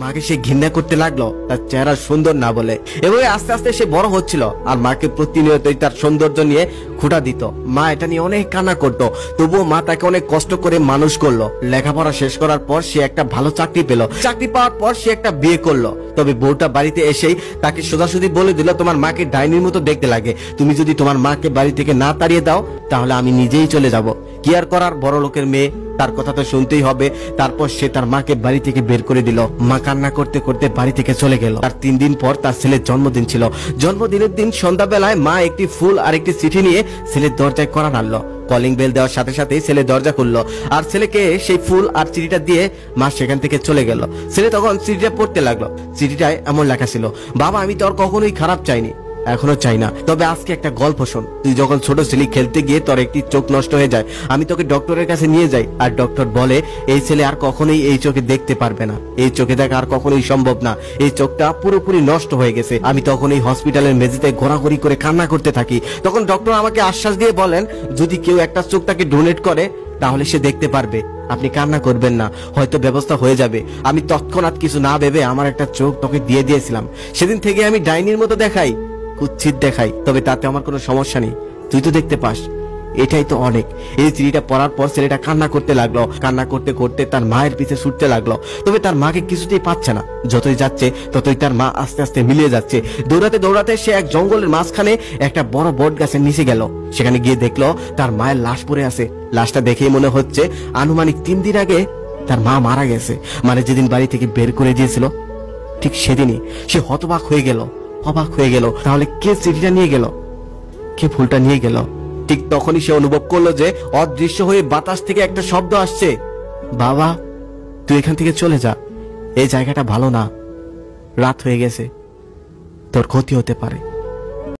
মাকে সে ঘৃণা করতে লাগলো তার চেহারা সুন্দর না বলে। এভাবে আস্তে আস্তে সে বড় হচ্ছিল আর মাকে প্রতিনিয়তই তার সৌন্দর্য নিয়ে খোঁটা দিত। মা এটা নিয়ে অনেক কান্না করতো, তবুও মা তাকে অনেক কষ্ট করে মানুষ করলো। লেখাপড়া শেষ করার পর সে একটা ভালো চাকরি পেল। চাকরি পাওয়ার পর সে একটা বিয়ে করলো। তবে বউটা বাড়িতে এসেই তাকে সোজাসুজি বলে দিল, তোমার মাকে ডাইনির মতো দেখতে লাগে, তুমি যদি তোমার মাকে বাড়ি থেকে না তাড়িয়ে দাও তাহলে আমি নিজেই চলে যাব। কি আর করার, বড় লোকের মেয়ে, তার কথা তো শুনতেই হবে। তারপর সে তার মাকে বাড়ি থেকে বের করে দিল। মা কান্না করতে করতে বাড়ি থেকে চলে গেল। তার 3 দিন পর তার ছেলের জন্মদিন ছিল। জন্মদিনের দিন সন্ধ্যাবেলায় মা একটি ফুল আর একটি চিঠি নিয়ে ছেলের দরজায় কড়া নাড়ল। কলিং বেল দেওয়ার সাথে সাথে ছেলে দরজা খুললো আর ছেলেকে সেই ফুল আর চিঠিটা দিয়ে মা সেখান থেকে চলে গেল। ছেলে তখন চিঠিটা পড়তে লাগলো। চিঠিটায় এমন লেখা ছিল, বাবা আমি তোর কখনোই খারাপ চাইনি, এখনো চাই না, তবে আজকে একটা গল্প শোন। তুই যখন ছোট ছিলি খেলতে গিয়ে তোর একটি চোখ নষ্ট হয়ে যায়, আমি তোকে ডক্টরের কাছে নিয়ে যাই আর ডক্টর বলে এই ছেলে আর কখনোই এই চোখে দেখতে পারবে না, এই চোখে দেখা আর কখনোই সম্ভব না, এই চোখটা পুরোপুরি নষ্ট হয়ে গেছে। আমি তখন এই হসপিটালের মেঝেতে ঘোরাঘুরি করে কান্না করতে থাকি। তখন ডক্টর আমাকে আশ্বাস দিয়ে বলেন, যদি কেউ একটা চোখ তাকে ডোনেট করে তাহলে সে দেখতে পারবে, আপনি কান্না করবেন না, হয়তো ব্যবস্থা হয়ে যাবে। আমি তৎক্ষণাৎ কিছু না ভেবে আমার একটা চোখ তোকে দিয়ে দিয়েছিলাম। সেদিন থেকে আমি ডাইনির মতো দেখাই, কুচ্ছিত দেখাই, তবে তাতে আমার কোনো সমস্যা নেই, তুই তো দেখতে পাস, এটাই তো অনেক। এই চিঠিটা পড়ার পর ছেলেটা কান্না করতে লাগলো। কান্না করতে করতে তার মায়ের পিছে ছুটতে লাগলো, তবে তার মাকে কিছুতেই পাচ্ছে না। যতই যাচ্ছে ততই তার মা আস্তে আস্তে মিলিয়ে যাচ্ছে। দৌড়াতে দৌড়াতে সে এক জঙ্গলের মাঝখানে একটা বড় বট গাছের নিচে গেল। সেখানে গিয়ে দেখলো তার মায়ের লাশ পড়ে আছে। লাশটা দেখেই মনে হচ্ছে আনুমানিক 3 দিন আগে তার মা মারা গেছে, মানে যেদিন বাড়ি থেকে বের করে দিয়েছিল ঠিক সেদিনই। সে হতবাক হয়ে গেল, অবাক হয়ে গেল, তাহলে কে চিঠিটা নিয়ে গেল, কে ফুলটা নিয়ে গেল? ঠিক তখনই সে অনুভব করলো যে অদৃশ্য হয়ে বাতাস থেকে একটা শব্দ আসছে, বাবা তুই এখান থেকে চলে যা, এই জায়গাটা ভালো না, রাত হয়ে গেছে, তোর ক্ষতি হতে পারে।